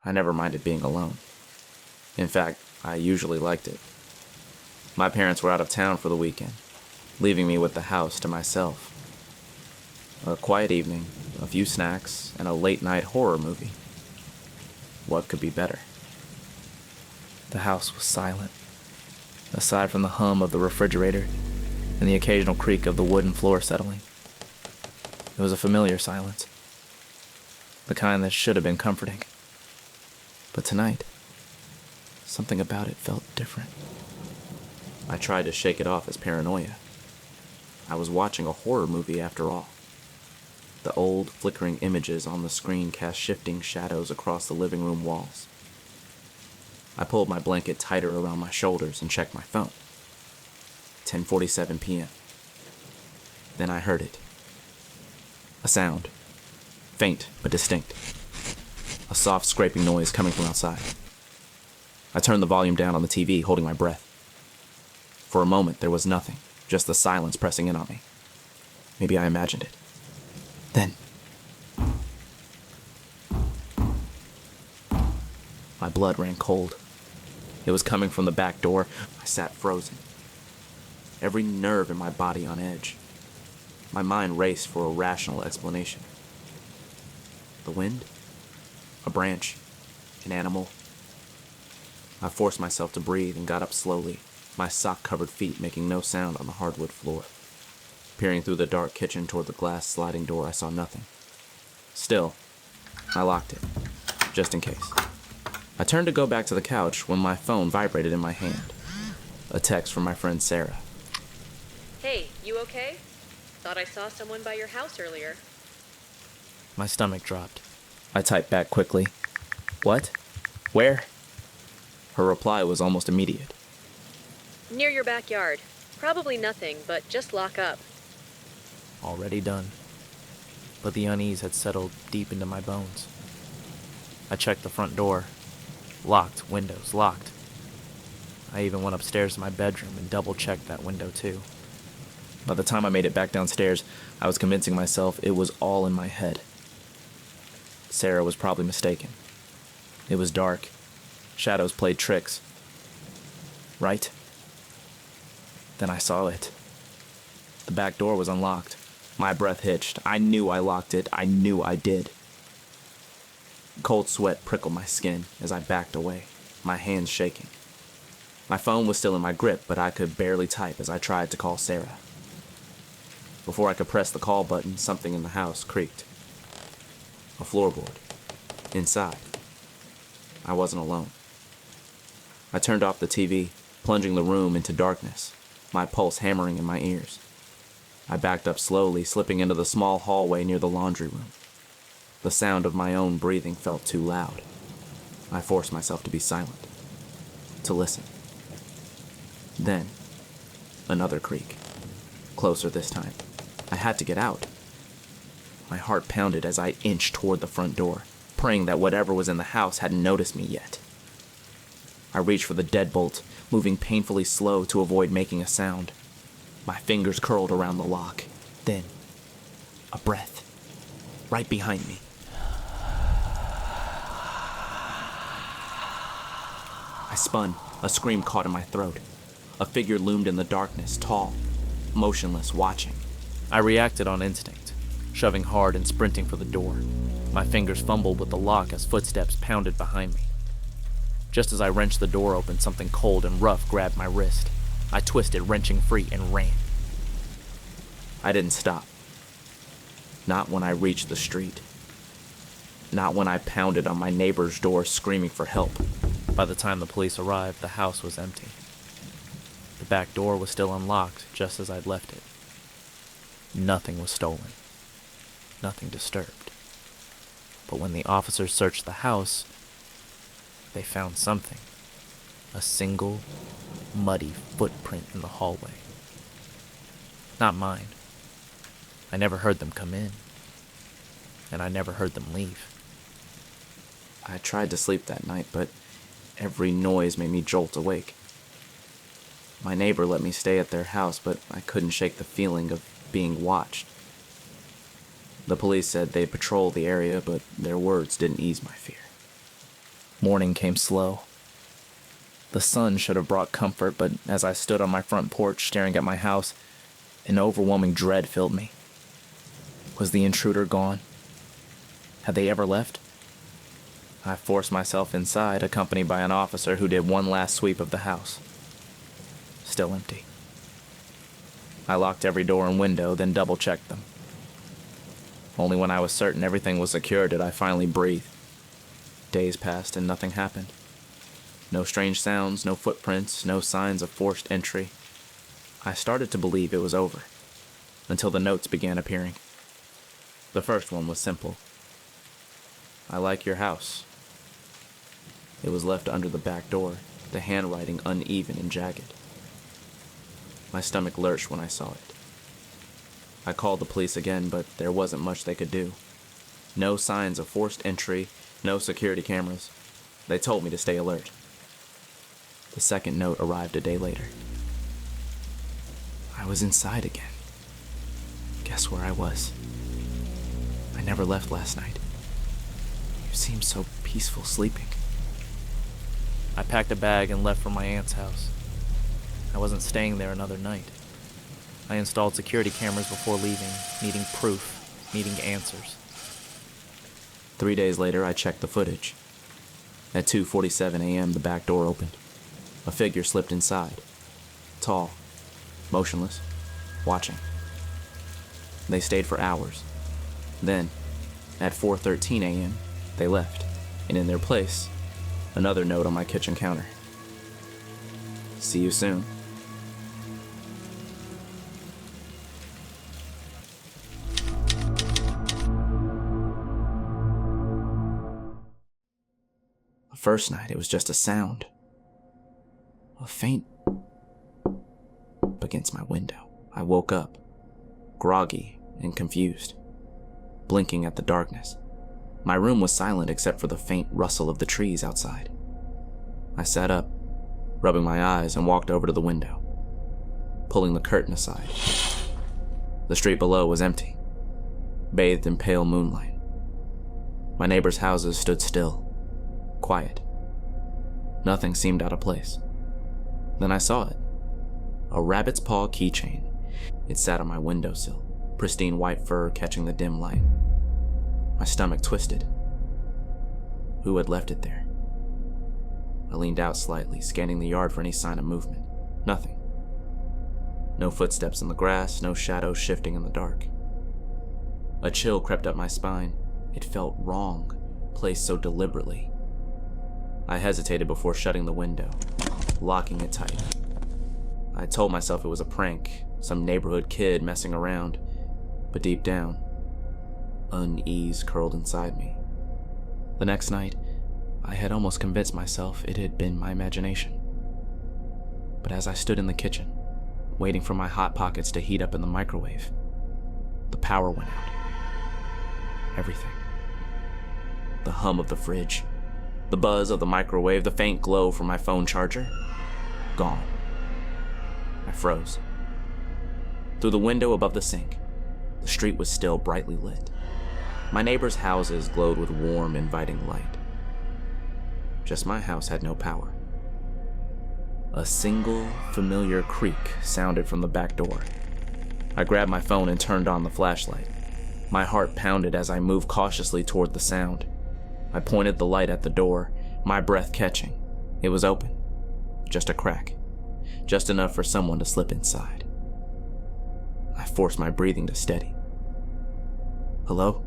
I never minded being alone. In fact, I usually liked it. My parents were out of town for the weekend, leaving me with the house to myself. A quiet evening, a few snacks, and a late-night horror movie. What could be better? The house was silent, aside from the hum of the refrigerator and the occasional creak of the wooden floor settling. It was a familiar silence, the kind that should have been comforting. But tonight, something about it felt different. I tried to shake it off as paranoia. I was watching a horror movie after all. The old, flickering images on the screen cast shifting shadows across the living room walls. I pulled my blanket tighter around my shoulders and checked my phone. 10:47 p.m. Then I heard it. A sound. Faint but distinct. A soft scraping noise coming from outside. I turned the volume down on the TV, holding my breath. For a moment, there was nothing, just the silence pressing in on me. Maybe I imagined it. Then, my blood ran cold. It was coming from the back door. I sat frozen, every nerve in my body on edge. My mind raced for a rational explanation. The wind? A branch? An animal? I forced myself to breathe and got up slowly, my sock-covered feet making no sound on the hardwood floor. Peering through the dark kitchen toward the glass sliding door, I saw nothing. Still, I locked it, just in case. I turned to go back to the couch when my phone vibrated in my hand. A text from my friend Sarah. Hey, you okay? Thought I saw someone by your house earlier. My stomach dropped. I typed back quickly. What? Where? Her reply was almost immediate. Near your backyard. Probably nothing, but just lock up. Already done. But the unease had settled deep into my bones. I checked the front door. Locked, windows locked. I even went upstairs to my bedroom and double-checked that window too. By the time I made it back downstairs, I was convincing myself it was all in my head. Sarah was probably mistaken. It was dark. Shadows played tricks. Right? Then I saw it. The back door was unlocked. My breath hitched. I knew I locked it. I knew I did. Cold sweat prickled my skin as I backed away, my hands shaking. My phone was still in my grip, but I could barely type as I tried to call Sarah. Before I could press the call button, something in the house creaked. A floorboard. Inside. I wasn't alone. I turned off the TV, plunging the room into darkness, my pulse hammering in my ears. I backed up slowly, slipping into the small hallway near the laundry room. The sound of my own breathing felt too loud. I forced myself to be silent, to listen. Then, another creak. Closer this time. I had to get out. My heart pounded as I inched toward the front door, praying that whatever was in the house hadn't noticed me yet. I reached for the deadbolt, moving painfully slow to avoid making a sound. My fingers curled around the lock. Then, a breath. Right behind me. I spun, a scream caught in my throat. A figure loomed in the darkness, tall, motionless, watching. I reacted on instinct, shoving hard and sprinting for the door. My fingers fumbled with the lock as footsteps pounded behind me. Just as I wrenched the door open, something cold and rough grabbed my wrist. I twisted, wrenching free, and ran. I didn't stop. Not when I reached the street. Not when I pounded on my neighbor's door screaming for help. By the time the police arrived, the house was empty. The back door was still unlocked, just as I'd left it. Nothing was stolen. Nothing disturbed. But when the officers searched the house, they found something. A single, muddy footprint in the hallway. Not mine. I never heard them come in. And I never heard them leave. I tried to sleep that night, but every noise made me jolt awake. My neighbor let me stay at their house, but I couldn't shake the feeling of being watched. The police said they'd patrol the area, but their words didn't ease my fear. Morning came slow. The sun should have brought comfort, but as I stood on my front porch staring at my house, an overwhelming dread filled me. Was the intruder gone? Had they ever left? I forced myself inside, accompanied by an officer who did one last sweep of the house. Still empty. I locked every door and window, then double-checked them. Only when I was certain everything was secure did I finally breathe. Days passed and nothing happened. No strange sounds, no footprints, no signs of forced entry. I started to believe it was over, until the notes began appearing. The first one was simple. I like your house. It was left under the back door, the handwriting uneven and jagged. My stomach lurched when I saw it. I called the police again, but there wasn't much they could do. No signs of forced entry, no security cameras. They told me to stay alert. The second note arrived a day later. I was inside again. Guess where I was? I never left last night. You seemed so peaceful sleeping. I packed a bag and left for my aunt's house. I wasn't staying there another night. I installed security cameras before leaving, needing proof, needing answers. 3 days later, I checked the footage. At 2:47 a.m., the back door opened. A figure slipped inside. Tall, motionless, watching. They stayed for hours. Then, at 4:13 a.m., they left, and in their place, another note on my kitchen counter. See you soon. The first night, it was just a sound. A faint against my window. I woke up, groggy and confused, blinking at the darkness. My room was silent except for the faint rustle of the trees outside. I sat up, rubbing my eyes, and walked over to the window, pulling the curtain aside. The street below was empty, bathed in pale moonlight. My neighbors' houses stood still, quiet. Nothing seemed out of place. Then I saw it. A rabbit's paw keychain. It sat on my windowsill, pristine white fur catching the dim light. My stomach twisted. Who had left it there? I leaned out slightly, scanning the yard for any sign of movement. Nothing. No footsteps in the grass, no shadows shifting in the dark. A chill crept up my spine. It felt wrong, placed so deliberately. I hesitated before shutting the window, locking it tight. I told myself it was a prank, some neighborhood kid messing around, but deep down, unease curled inside me. The next night, I had almost convinced myself it had been my imagination. But as I stood in the kitchen, waiting for my Hot Pockets to heat up in the microwave, the power went out. Everything. The hum of the fridge, the buzz of the microwave, the faint glow from my phone charger, gone. I froze. Through the window above the sink, the street was still brightly lit. My neighbors' houses glowed with warm, inviting light. Just my house had no power. A single, familiar creak sounded from the back door. I grabbed my phone and turned on the flashlight. My heart pounded as I moved cautiously toward the sound. I pointed the light at the door, my breath catching. It was open. Just a crack. Just enough for someone to slip inside. I forced my breathing to steady. Hello?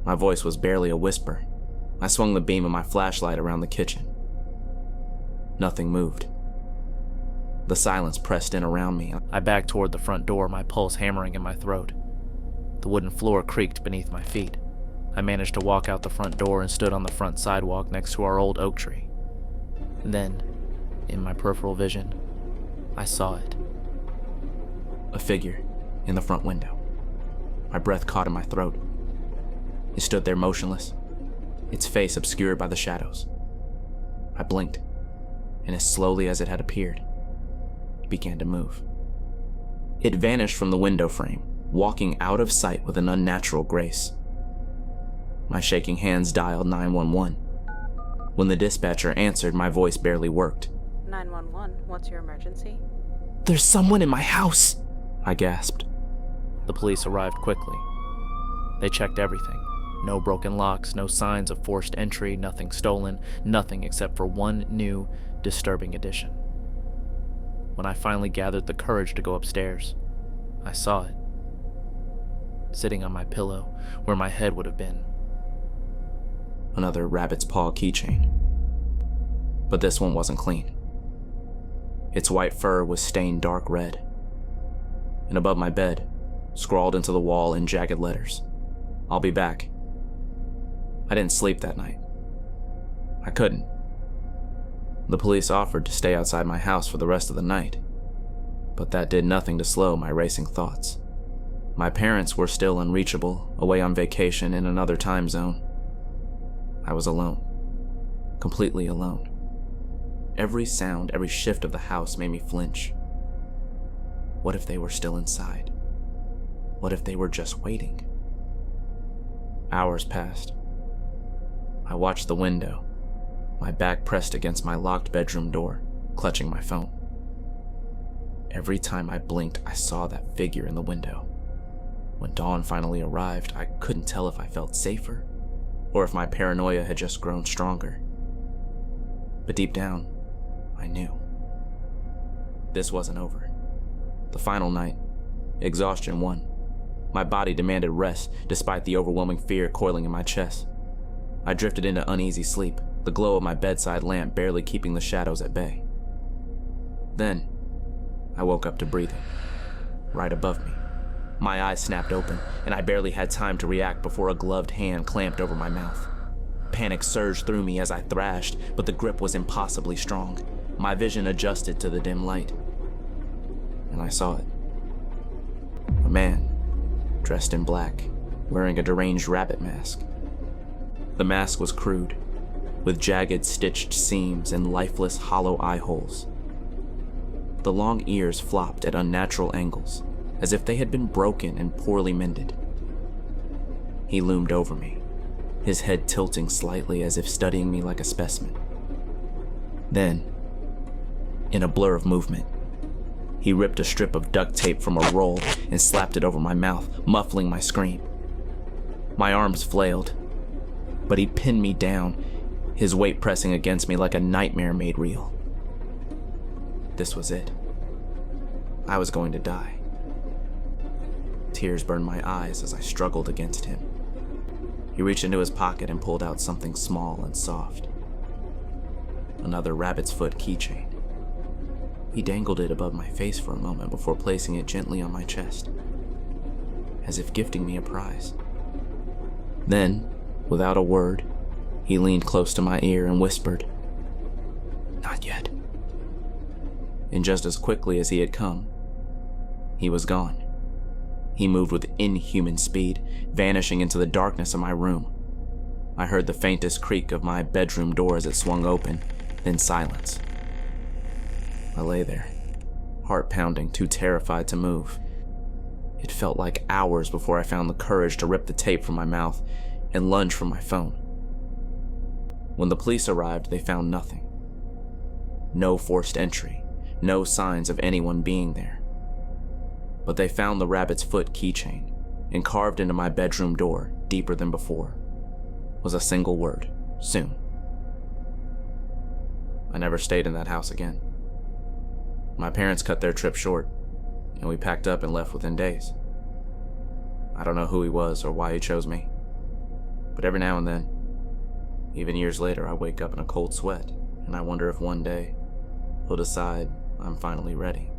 My voice was barely a whisper. I swung the beam of my flashlight around the kitchen. Nothing moved. The silence pressed in around me. I backed toward the front door, my pulse hammering in my throat. The wooden floor creaked beneath my feet. I managed to walk out the front door and stood on the front sidewalk next to our old oak tree. And then, in my peripheral vision, I saw it. A figure in the front window. My breath caught in my throat. It stood there motionless, its face obscured by the shadows. I blinked, and as slowly as it had appeared, it began to move. It vanished from the window frame, walking out of sight with an unnatural grace. My shaking hands dialed 911. When the dispatcher answered, my voice barely worked. 911, what's your emergency? "There's someone in my house," I gasped. The police arrived quickly. They checked everything. No broken locks, no signs of forced entry, nothing stolen, nothing except for one new, disturbing addition. When I finally gathered the courage to go upstairs, I saw it. Sitting on my pillow, where my head would have been. Another rabbit's paw keychain. But this one wasn't clean. Its white fur was stained dark red. And above my bed, scrawled into the wall in jagged letters, "I'll be back." I didn't sleep that night. I couldn't. The police offered to stay outside my house for the rest of the night, but that did nothing to slow my racing thoughts. My parents were still unreachable, away on vacation in another time zone. I was alone. Completely alone. Every sound, every shift of the house made me flinch. What if they were still inside? What if they were just waiting? Hours passed. I watched the window, my back pressed against my locked bedroom door, clutching my phone. Every time I blinked, I saw that figure in the window. When dawn finally arrived, I couldn't tell if I felt safer or if my paranoia had just grown stronger. But deep down, I knew. This wasn't over. The final night, exhaustion won. My body demanded rest despite the overwhelming fear coiling in my chest. I drifted into uneasy sleep, the glow of my bedside lamp barely keeping the shadows at bay. Then, I woke up to breathing, right above me. My eyes snapped open, and I barely had time to react before a gloved hand clamped over my mouth. Panic surged through me as I thrashed, but the grip was impossibly strong. My vision adjusted to the dim light, and I saw it. A man, dressed in black, wearing a deranged rabbit mask. The mask was crude, with jagged stitched seams and lifeless hollow eye holes. The long ears flopped at unnatural angles, as if they had been broken and poorly mended. He loomed over me, his head tilting slightly as if studying me like a specimen. Then, in a blur of movement, he ripped a strip of duct tape from a roll and slapped it over my mouth, muffling my scream. My arms flailed, but he pinned me down, his weight pressing against me like a nightmare made real. This was it. I was going to die. Tears burned my eyes as I struggled against him. He reached into his pocket and pulled out something small and soft. Another rabbit's foot keychain. He dangled it above my face for a moment before placing it gently on my chest, as if gifting me a prize. Then, without a word, he leaned close to my ear and whispered, "Not yet." And just as quickly as he had come, he was gone. He moved with inhuman speed, vanishing into the darkness of my room. I heard the faintest creak of my bedroom door as it swung open, then silence. I lay there, heart pounding, too terrified to move. It felt like hours before I found the courage to rip the tape from my mouth and lunge for my phone. When the police arrived, they found nothing. No forced entry, no signs of anyone being there. But they found the rabbit's foot keychain, and carved into my bedroom door, deeper than before, was a single word: soon. I never stayed in that house again. My parents cut their trip short, and we packed up and left within days. I don't know who he was or why he chose me, but every now and then, even years later, I wake up in a cold sweat, and I wonder if one day he'll decide I'm finally ready.